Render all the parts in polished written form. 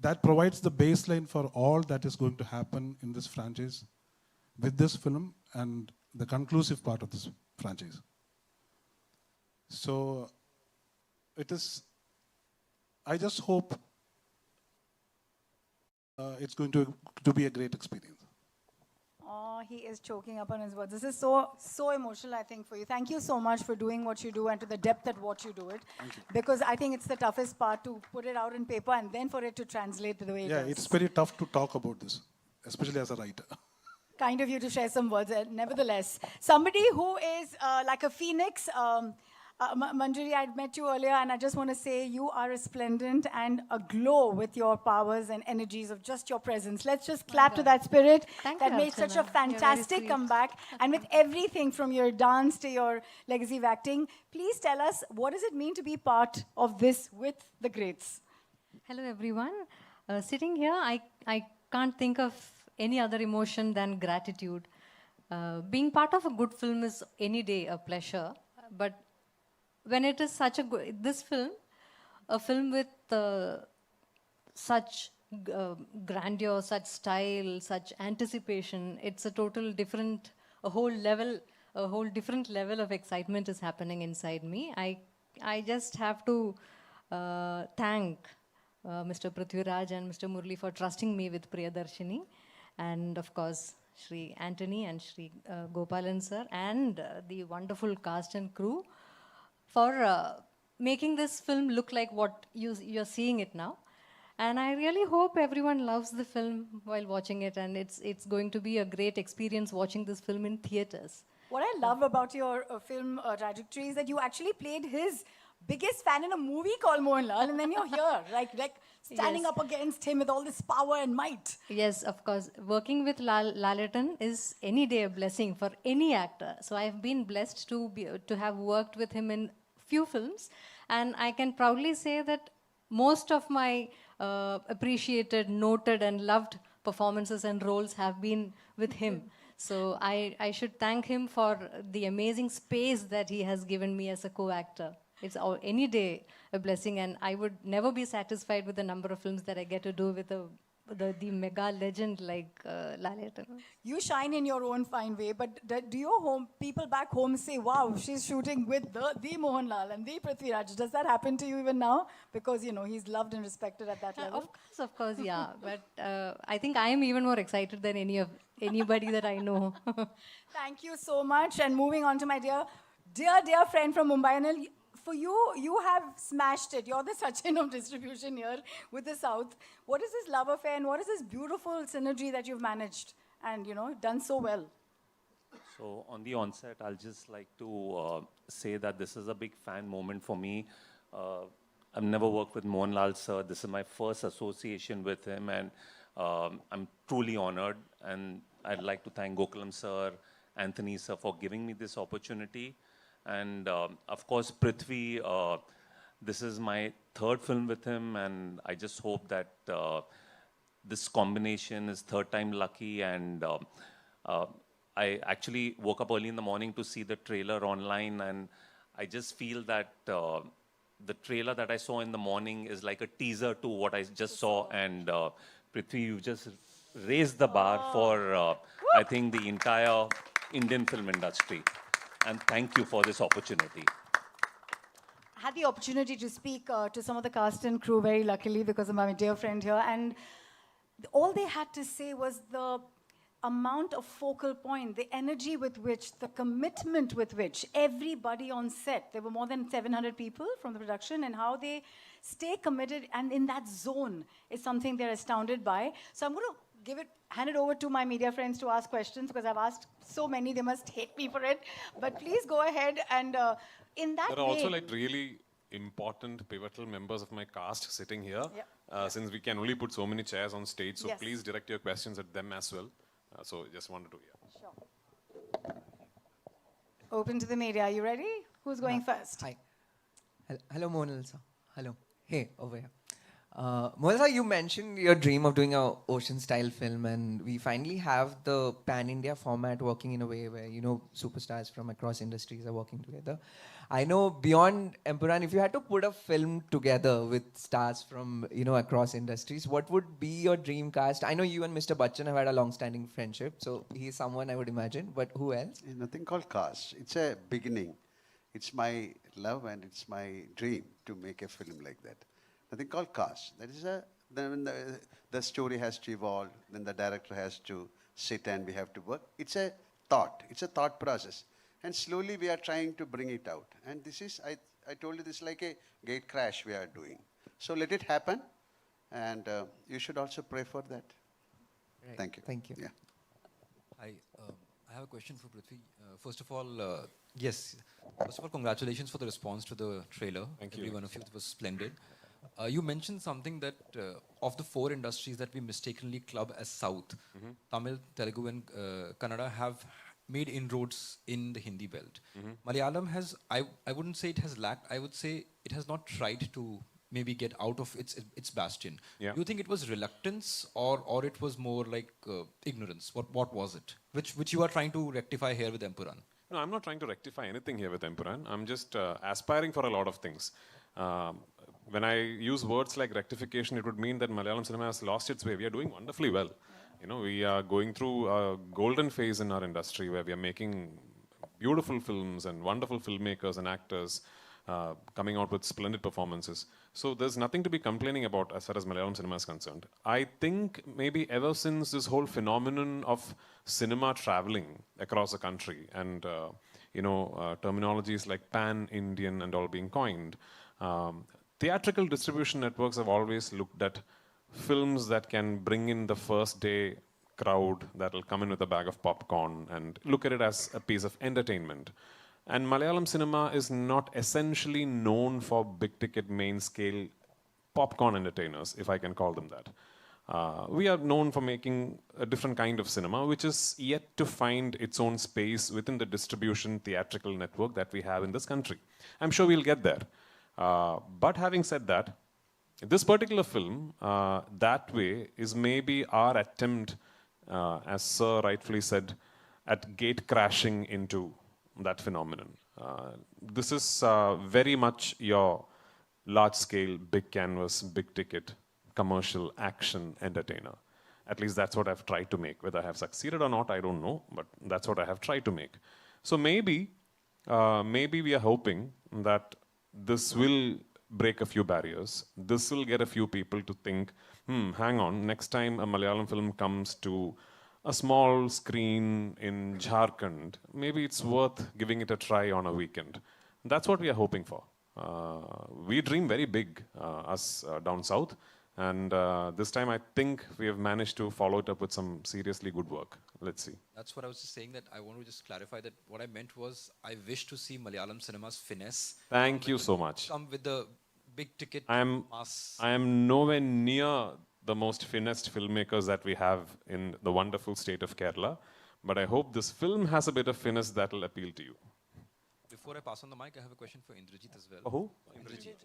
that provides the baseline for all that is going to happen in this franchise with this film and the conclusive part of this franchise. So it is, I just hope it's going to be a great experience. Oh, he is choking up on his words. This is so emotional, I think, for you. Thank you so much for doing what you do and to the depth at what you do it. Thank you. Because I think it's the toughest part to put it out in paper and then for it to translate the way it does. Yeah, it's very tough to talk about this, especially as a writer. Kind of you to share some words, nevertheless. Somebody who is like a phoenix, Manjari, I'd met you earlier, and I just want to say you are resplendent and aglow with your powers and energies of just your presence. Let's just clap to that spirit that made such a fantastic comeback. And with everything from your dance to your legacy of acting, please tell us, what does it mean to be part of this with the greats? Hello, everyone. Sitting here, I can't think of any other emotion than gratitude. Being part of a good film is any day a pleasure, but when it is such a good, this film, a film with such grandeur, such style, such anticipation, it's a total different, a whole different level of excitement is happening inside me. I just have to thank Mr. Prithviraj and Mr. Murli for trusting me with Priyadarshini, and of course, Shri Anthony and Shri Gopalan sir, and the wonderful cast and crew for making this film look like what you're seeing it now. And I really hope everyone loves the film while watching it, and it's going to be a great experience watching this film in theaters. What I love about your film trajectory is that you actually played his biggest fan in a movie called Mohanlal, and then you're here, like standing up against him with all this power and might. Yes, of course. Working with Laletan is any day a blessing for any actor. So I've been blessed to have worked with him in few films, and I can proudly say that most of my appreciated, noted, and loved performances and roles have been with him. So I should thank him for the amazing space that he has given me as a co-actor. It's any day a blessing, and I would never be satisfied with the number of films that I get to do with the mega legend like Laletan. You shine in your own fine way, but do your people back home say, wow, she's shooting with the Mohanlal and the Prithviraj? Does that happen to you even now? Because, you know, he's loved and respected at that level. Of course, yeah. But I think I am even more excited than anybody that I know. Thank you so much. And moving on to my dear friend from Mumbai, Anil, for you, you have smashed it. You're the Sachin of distribution here with the South. What is this love affair and what is this beautiful synergy that you've managed and, you know, done so well? So on the onset, I'll just like to say that this is a big fan moment for me. I've never worked with Mohanlal sir. This is my first association with him, and I'm truly honored. And I'd like to thank Gokulam sir, Anthony sir for giving me this opportunity. And of course, Prithvi, this is my third film with him, and I just hope that this combination is third time lucky. And I actually woke up early in the morning to see the trailer online, and I just feel that the trailer that I saw in the morning is like a teaser to what I just saw. And Prithvi, you just raised the bar for, I think, the entire Indian film industry. And thank you for this opportunity. I had the opportunity to speak to some of the cast and crew very luckily because of my dear friend here. And all they had to say was the amount of focal point, the energy with which, the commitment with which everybody on set, there were more than 700 people from the production, and how they stay committed and in that zone is something they're astounded by. So I'm going to hand it over to my media friends to ask questions because I've asked so many, they must hate me for it. But please go ahead and in that There are also like really important pivotal members of my cast sitting here. Since we can only put so many chairs on stage, so please direct your questions at them as well. So just wanted to hear. Sure. Open to the media. Are you ready? Who's going first? Hi. Hello, Mohanlal sir. Hello. Hey, over here. Mohanlal sir, you mentioned your dream of doing a ocean-style film, and we finally have the pan-India format working in a way where, you know, superstars from across industries are working together. I know beyond Empuraan, if you had to put a film together with stars from, you know, across industries, what would be your dream cast? I know you and Mr. Bachchan have had a long-standing friendship, so he's someone I would imagine, but who else? There's nothing called cast. It's a beginning. It's my love and it's my dream to make a film like that. Nothing called cast. That is then the story has to evolve, then the director has to sit and we have to work. It's a thought. It's a thought process. And slowly we are trying to bring it out. And this is, I told you, this is like a gate crash we are doing. So let it happen. And you should also pray for that. Right. Thank you. Thank you. Yeah. I have a question for Prithvi. First of all, congratulations for the response to the trailer. Thank you. Every one of you, it was splendid. You mentioned something that of the 4 industries that we mistakenly club as South, Tamil, Telugu and Kannada have made inroads in the Hindi belt. Malayalam has, I wouldn't say it has lacked, I would say it has not tried to maybe get out of its bastion. Yeah. Do you think it was reluctance or it was more like ignorance? What was it? Which you are trying to rectify here with Empuraan? No, I'm not trying to rectify anything here with Empuraan. I'm just aspiring for a lot of things. When I use words like rectification, it would mean that Malayalam cinema has lost its way. We are doing wonderfully well. You know, we are going through a golden phase in our industry where we are making beautiful films and wonderful filmmakers and actors coming out with splendid performances. So there's nothing to be complaining about as far as Malayalam cinema is concerned. I think maybe ever since this whole phenomenon of cinema traveling across the country and terminologies like pan-Indian and all being coined, theatrical distribution networks have always looked at films that can bring in the first day crowd that will come in with a bag of popcorn and look at it as a piece of entertainment. And Malayalam cinema is not essentially known for big ticket main scale popcorn entertainers, if I can call them that. We are known for making a different kind of cinema, which is yet to find its own space within the distribution theatrical network that we have in this country. I'm sure we'll get there. But having said that, this particular film, that way, is maybe our attempt, as Sir rightfully said, at gate crashing into that phenomenon. This is very much your large-scale, big canvas, big ticket, commercial action entertainer. At least that's what I've tried to make. Whether I have succeeded or not, I don't know, but that's what I have tried to make. So maybe we are hoping that this will break a few barriers. This will get a few people to think, hang on, next time a Malayalam film comes to a small screen in Jharkhand, maybe it's worth giving it a try on a weekend. That's what we are hoping for. We dream very big, us down south, and this time I think we have managed to follow it up with some seriously good work. Let's see. That's what I was just saying, that I want to just clarify that what I meant was I wish to see Malayalam cinema's finesse. Thank you so much. Come with the big ticket I am nowhere near the most finessed filmmakers that we have in the wonderful state of Kerala, but I hope this film has a bit of finesse that will appeal to you. Before I pass on the mic, I have a question for Indrajit as well. Who? Indrajit.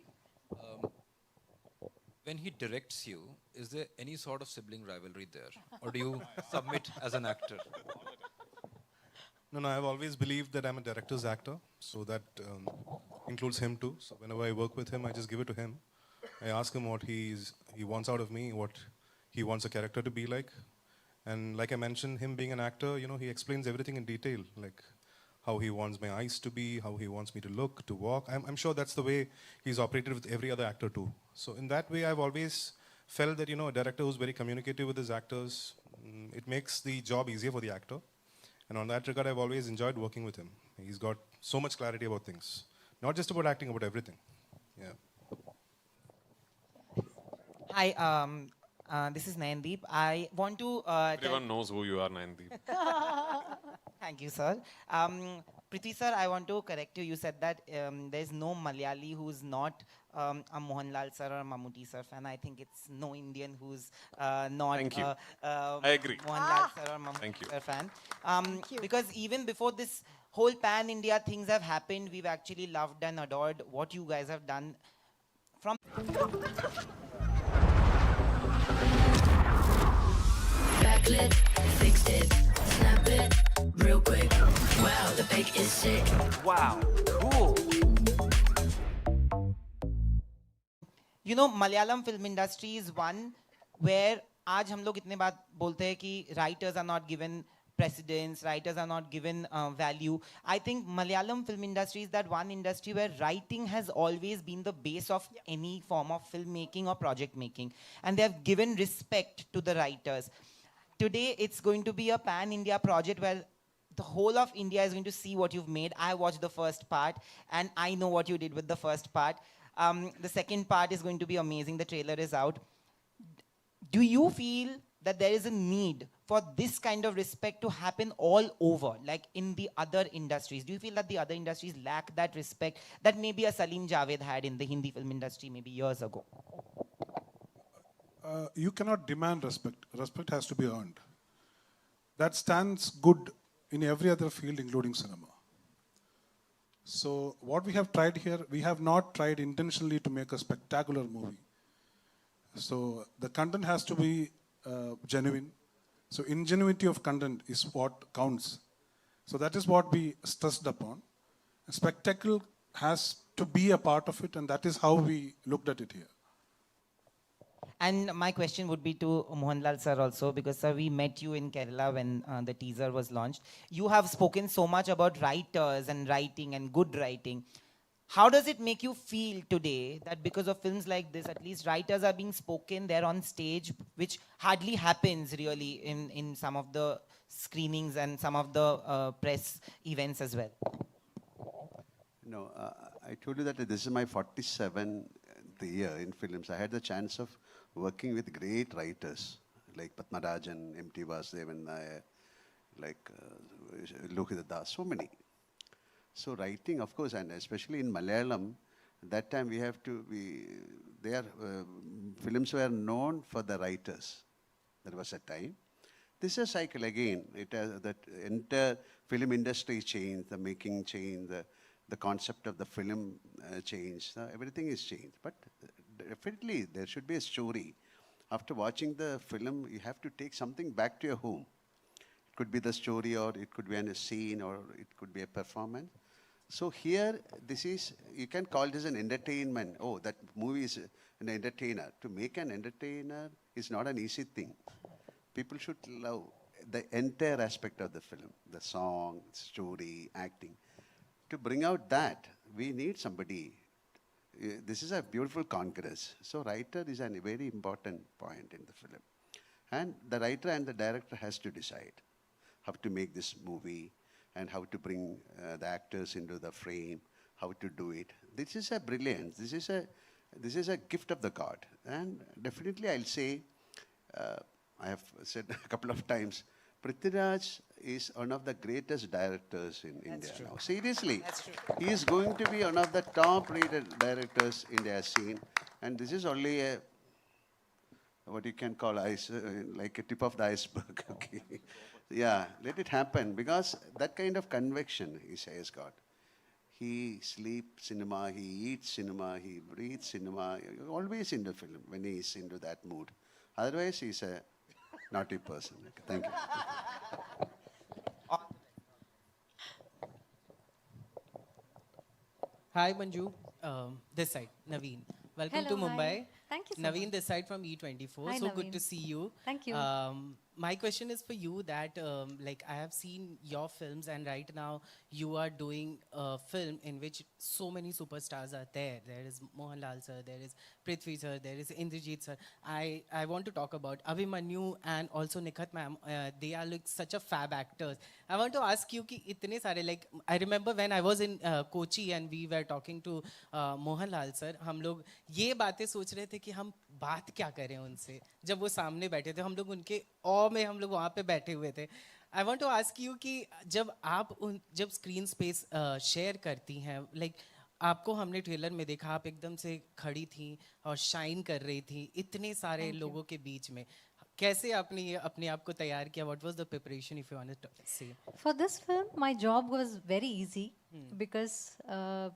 When he directs you, is there any sort of sibling rivalry there? Or do you submit as an actor? No, I've always believed that I'm a director's actor, so that includes him too. So whenever I work with him, I just give it to him. I ask him what he wants out of me, what he wants a character to be like. And like I mentioned, him being an actor, you know, he explains everything in detail, like how he wants my eyes to be, how he wants me to look, to walk. I'm sure that's the way he's operated with every other actor too. So in that way, I've always felt that, you know, a director who's very communicative with his actors, it makes the job easier for the actor. And on that regard, I've always enjoyed working with him. He's got so much clarity about things. Not just about acting, about everything. Yeah. Hi, this is Nayandeep. I want to Everyone knows who you are, Nayandeep. Thank you, sir. Prithvi sir, I want to correct you. You said that there is no Malayali who's not a Mohanlal sir or a Mammootty sir fan. I think it's no Indian who's not Thank you. I agree. Mohanlal sir or Thank Mammootty you. sir fan. Because even before this whole pan-India things have happened, we've actually loved and adored what you guys have done. From backlit, fixed it, snap it, real quick. Wow, the pic is sick. Wow, cool. You know, Malayalam film industry is one where आज हम लोग इतने बात बोलते हैं कि writers are not given precedence, writers are not given value. I think Malayalam film industry is that one industry where writing has always been the base of any form of filmmaking or project making. And they have given respect to the writers. Today, it's going to be a pan-India project where the whole of India is going to see what you've made. I watched the first part, and I know what you did with the first part. The second part is going to be amazing. The trailer is out. Do you feel that there is a need for this kind of respect to happen all over, like in the other industries? Do you feel that the other industries lack that respect that maybe a Salim Javed had in the Hindi film industry maybe years ago? You cannot demand respect. Respect has to be earned. That stands good in every other field, including cinema. So what we have tried here, we have not tried intentionally to make a spectacular movie. So the content has to be genuine. So ingenuity of content is what counts. So that is what we stressed upon. Spectacle has to be a part of it, and that is how we looked at it here. And my question would be to Mohanlal sir also, because sir, we met you in Kerala when the teaser was launched. You have spoken so much about writers and writing and good writing. How does it make you feel today that because of films like this, at least writers are being spoken, they're on stage, which hardly happens really in some of the screenings and some of the press events as well? No, I told you that this is my 47th year in films. I had the chance of working with great writers like Padmarajan, M.T. Vasudevan Nair, like Lohita Das, so many. So writing, of course, and especially in Malayalam, that time we have to be, films were known for the writers. There was a time. This is a cycle again. It has that entire film industry changed, the making changed, the concept of the film changed. Everything is changed. But definitely there should be a story. After watching the film, you have to take something back to your home. It could be the story, or it could be a scene, or it could be a performance. So here, this is, you can call this an entertainment. Oh, that movie is an entertainer. To make an entertainer is not an easy thing. People should love the entire aspect of the film, the song, story, acting. To bring out that, we need somebody. This is a beautiful congress. So writer is a very important point in the film. And the writer and the director has to decide how to make this movie, and how to bring the actors into the frame, how to do it. This is a brilliance. This is a gift of the God. And definitely I'll say, I have said a couple of times, Prithviraj is one of the greatest directors in India now. Seriously. That's true. He is going to be one of the top-rated directors India has seen. And this is only a, what you can call like a tip of the iceberg. Okay. Yeah, let it happen, because that kind of conviction he has got. He sleeps cinema, he eats cinema, he breathes cinema, always in the film when he is into that mood. Otherwise, he's a naughty person. Okay, thank you. Hi, Manju. This side, Naveen. Welcome Hello, to Mumbai. hi. Thank you so Naveen, much. this side from E24. Hi, So good to Naveen. see you. Thank you. My question is for you that, like, I have seen your films, and right now you are doing a film in which so many superstars are there. There is Mohanlal sir, there is Prithvi sir, there is Indrajit sir. I want to talk about Abhimanyu and also Nikhat ma'am. They are like such a fab actors. I want to ask you ki itne sare, like, I remember when I was in Kochi and we were talking to Mohanlal sir, हम लोग ये बातें सोच रहे थे कि हम बात क्या करें उनसे जब वो सामने बैठे थे हम लोग उनके ऑ में हम लोग वहाँ पे बैठे हुए थे I want to ask you कि जब स्क्रीन स्पेस शेयर करती हैं लाइक आपको हमने ट्रेलर में देखा आप एकदम से खड़ी थी और शाइन कर रही थी इतने सारे लोगों के बीच में कैसे आपने ये अपने आप को तैयार किया what was the preparation if you want to say For this film, my job was very easy because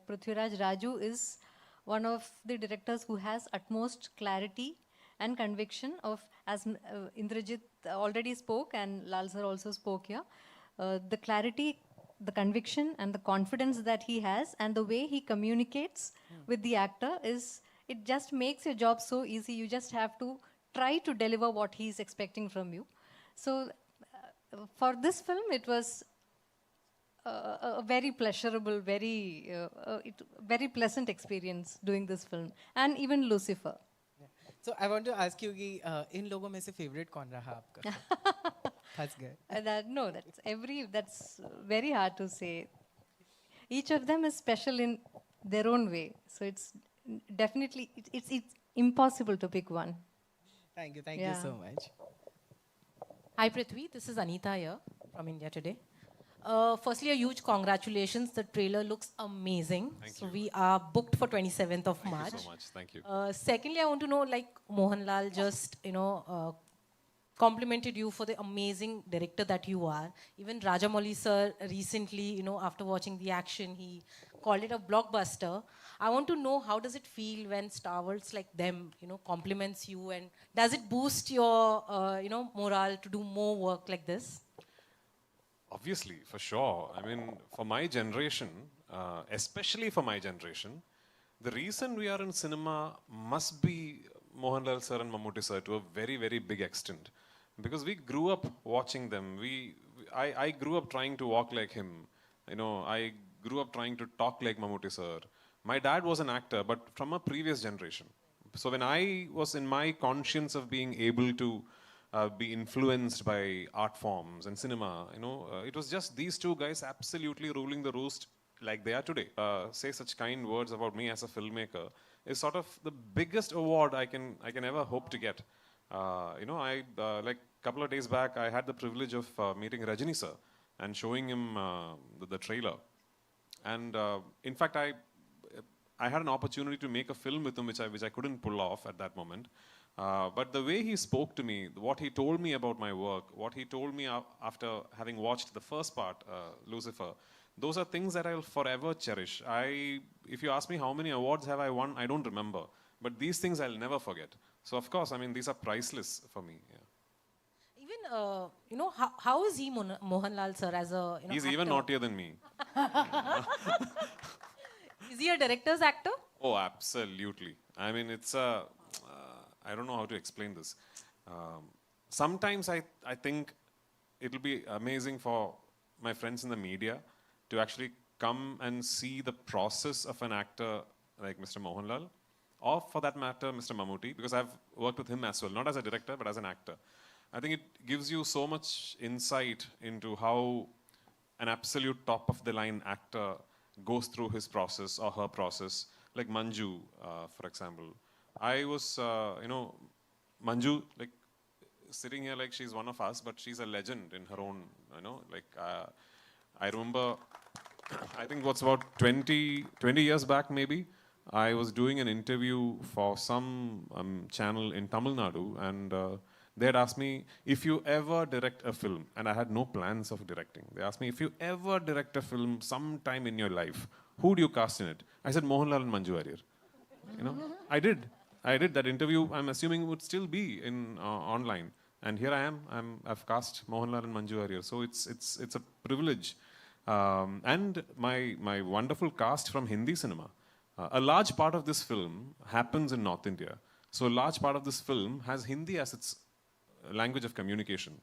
Prithviraj Raju is one of the directors who has utmost clarity and conviction of, as Indrajit already spoke and Lal sir also spoke here, the clarity, the conviction and the confidence that he has and the way he communicates with the actor is, it just makes your job so easy. You just have to try to deliver what he's expecting from you. So for this film, it was a very pleasurable, very pleasant experience doing this film, and even Lucifer. So I want to ask you कि इन लोगों में से favorite कौन रहा आपका? That's good. That's very hard to say. Each of them is special in their own way. So it's definitely, it's impossible to pick one. Thank you so much. Hi Prithvi, this is Anita here from India Today. Firstly, a huge congratulations. The trailer looks amazing. So we are booked for 27th of March. Thank you so much. Thank you. Secondly, I want to know, like Mohanlal just, complimented you for the amazing director that you are. Even Rajamouli sir recently, after watching the action, he called it a blockbuster. I want to know, how does it feel when stalwarts like them, compliments you, and does it boost your, morale to do more work like this? Obviously, for sure. I mean, for my generation, especially for my generation, the reason we are in cinema must be Mohanlal sir and Mammootty sir to a very, very big extent. Because we grew up watching them. I grew up trying to walk like him. I grew up trying to talk like Mammootty sir. My dad was an actor, but from a previous generation. So when I was in my conscience of being able to be influenced by art forms and cinema, it was just these two guys absolutely ruling the roost like they are today. Say such kind words about me as a filmmaker is sort of the biggest award I can ever hope to get. Like a couple of days back, I had the privilege of meeting Rajini sir and showing him the trailer. And in fact, I had an opportunity to make a film with him, which I couldn't pull off at that moment. But the way he spoke to me, what he told me about my work, what he told me after having watched the first part, Lucifer, those are things that I'll forever cherish. If you ask me how many awards have I won, I don't remember. But these things I'll never forget. So of course, I mean, these are priceless for me. Yeah. Even, how is he Mohanlal sir as a, He's actor? even naughtier than me. Is he a director's actor? Oh, absolutely. I mean, it's a, I don't know how to explain this. Sometimes I think it'll be amazing for my friends in the media to actually come and see the process of an actor like Mr. Mohanlal, or for that matter, Mr. Mammootty, because I've worked with him as well, not as a director, but as an actor. I think it gives you so much insight into how an absolute top-of-the-line actor goes through his process or her process, like Manju, for example. I was, Manju, like, sitting here like she's one of us, but she's a legend in her own, I remember, I think what's about 20 years back maybe, I was doing an interview for some channel in Tamil Nadu, and they had asked me, if you ever direct a film, and I had no plans of directing. They asked me, if you ever direct a film sometime in your life, who do you cast in it? I said, Mohanlal and Manju Warrier. I did. That interview, I'm assuming, would still be in online. And here I am. I've cast Mohanlal and Manju Warrier. So it's a privilege. And my wonderful cast from Hindi cinema. A large part of this film happens in North India. So a large part of this film has Hindi as its language of communication.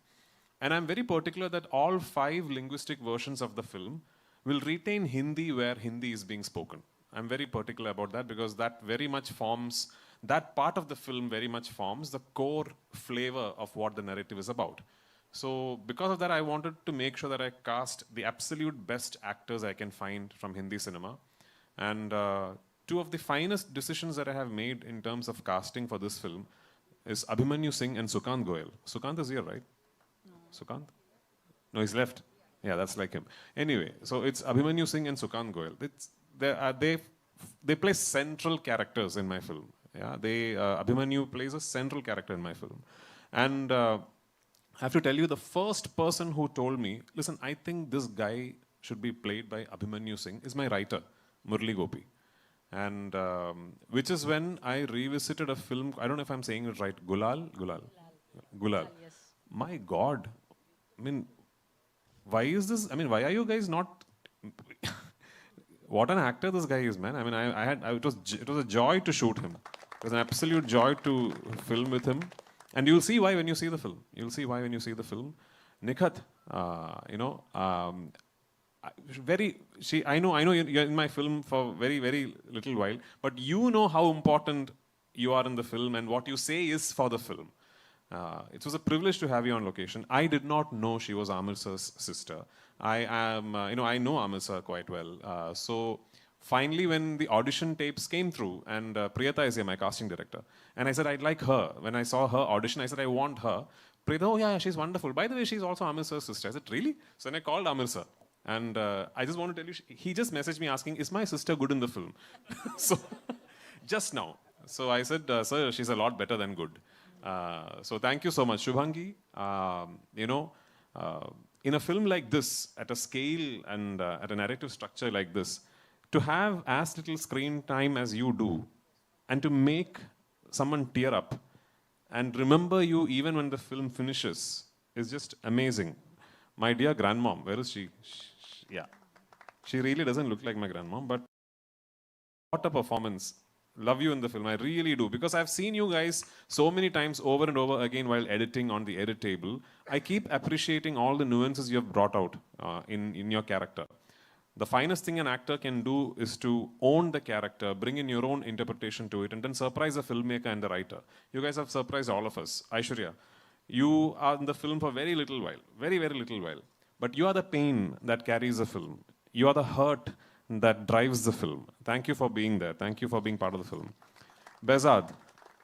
And I'm very particular that all 5 linguistic versions of the film will retain Hindi where Hindi is being spoken. I'm very particular about that because that very much forms, that part of the film very much forms the core flavor of what the narrative is about. So because of that, I wanted to make sure that I cast the absolute best actors I can find from Hindi cinema. And 2 of the finest decisions that I have made in terms of casting for this film is Abhimanyu Singh and Sukant Goyal. Sukant is here, right? No. Sukant? No, he's left. Yeah, that's like him. Anyway, so it's Abhimanyu Singh and Sukant Goyal. They play central characters in my film. Yeah, Abhimanyu plays a central character in my film. And I have to tell you, the first person who told me, listen, I think this guy should be played by Abhimanyu Singh is my writer, Murli Gopi. And which is when I revisited a film, I don't know if I'm saying it right, Gulal. Yes. My God. I mean, why is this? I mean, why are you guys not? What an actor this guy is, man. I mean, it was a joy to shoot him. It was an absolute joy to film with him. And you'll see why when you see the film. You'll see why when you see the film. Nikhat, I know you're in my film for very, very little while, but you know how important you are in the film and what you say is for the film. It was a privilege to have you on location. I did not know she was Amir sir's sister. I know Amir sir quite well. So finally, when the audition tapes came through, and Priyata is here, my casting director, and I said, I'd like her. When I saw her audition, I said, I want her. Priyata, oh yeah, she's wonderful. By the way, she's also Amir sir's sister. I said, really? So then I called Amir sir. And I just want to tell you, he just messaged me asking, is my sister good in the film? So, just now. So I said, sir, she's a lot better than good. So thank you so much. Shubhangi, in a film like this, at a scale and at a narrative structure like this, to have as little screen time as you do, and to make someone tear up, and remember you even when the film finishes, is just amazing. My dear grandmom, where is she? Yeah. She really doesn't look like my grandmom, but what a performance. Love you in the film, I really do. Because I've seen you guys so many times over and over again while editing on the edit table. I keep appreciating all the nuances you have brought out in your character. The finest thing an actor can do is to own the character, bring in your own interpretation to it, and then surprise the filmmaker and the writer. You guys have surprised all of us. Aishwarya, you are in the film for very little while, very, very little while. But you are the pain that carries the film. You are the hurt that drives the film. Thank you for being there. Thank you for being part of the film. Behzad,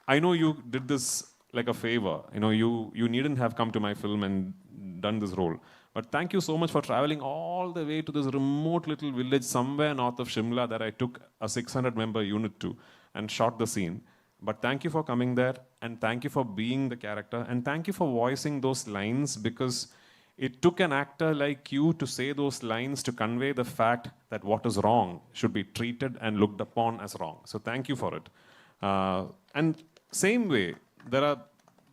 I know you did this like a favor. You needn't have come to my film and done this role. But thank you so much for traveling all the way to this remote little village somewhere north of Shimla that I took a 600-member unit to and shot the scene. But thank you for coming there, and thank you for being the character, and thank you for voicing those lines, because it took an actor like you to say those lines to convey the fact that what is wrong should be treated and looked upon as wrong. So thank you for it. And same way, there are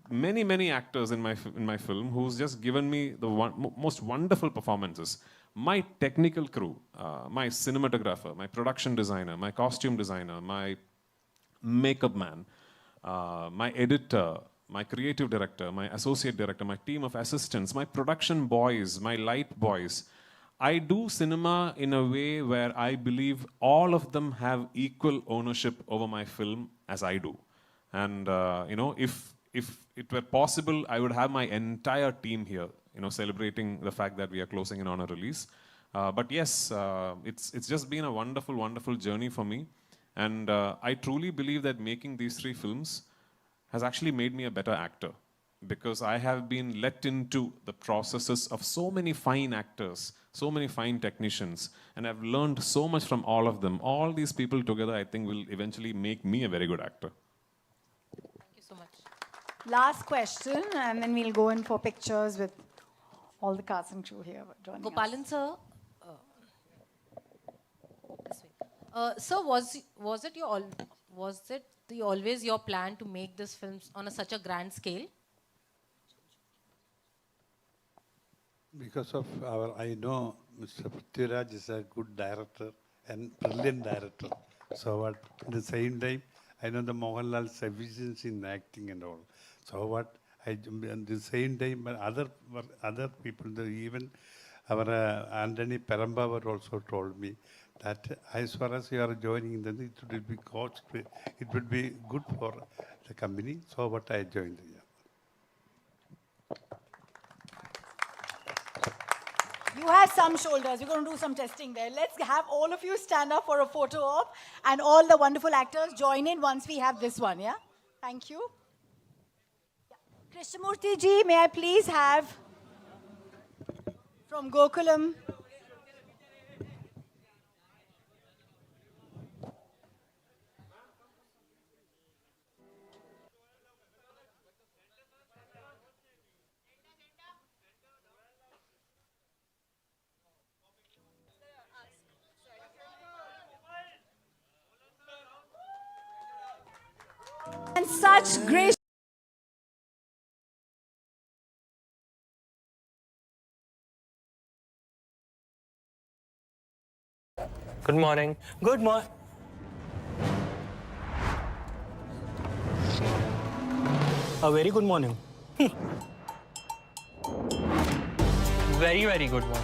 many, many actors in my film who's just given me the most wonderful performances. My technical crew, my cinematographer, my production designer, my costume designer, my makeup man, my editor, my creative director, my associate director, my team of assistants, my production boys, my light boys. I do cinema in a way where I believe all of them have equal ownership over my film as I do. And if it were possible, I would have my entire team here, celebrating the fact that we are closing in on a release. But yes, it's just been a wonderful, wonderful journey for me. And I truly believe that making these 3 films has actually made me a better actor, because I have been let into the processes of so many fine actors, so many fine technicians, and I've learned so much from all of them. All these people together, I think, will eventually make me a very good actor. Thank you so much. Last question, and then we'll go in for pictures with all the cast and crew here joining us. Gopalan sir, this way. Sir, was it always your plan to make this film on such a grand scale? Because of I know Mr. Prithviraj is a good director and brilliant director. So at the same time, I know the Mohanlal's efficiency in acting and all. So at the same time, but other people, even our Anthony Perambavar also told me that as far as you are joining, then it would be good for the company. So I joined here. You have some shoulders. We're going to do some testing there. Let's have all of you stand up for a photo op, and all the wonderful actors join in once we have this one, yeah? Thank you. Yeah. Krishnamurti ji, may I please have from Gokulam. such great. Good morning. Good morning. A very good morning. Very, very good morning.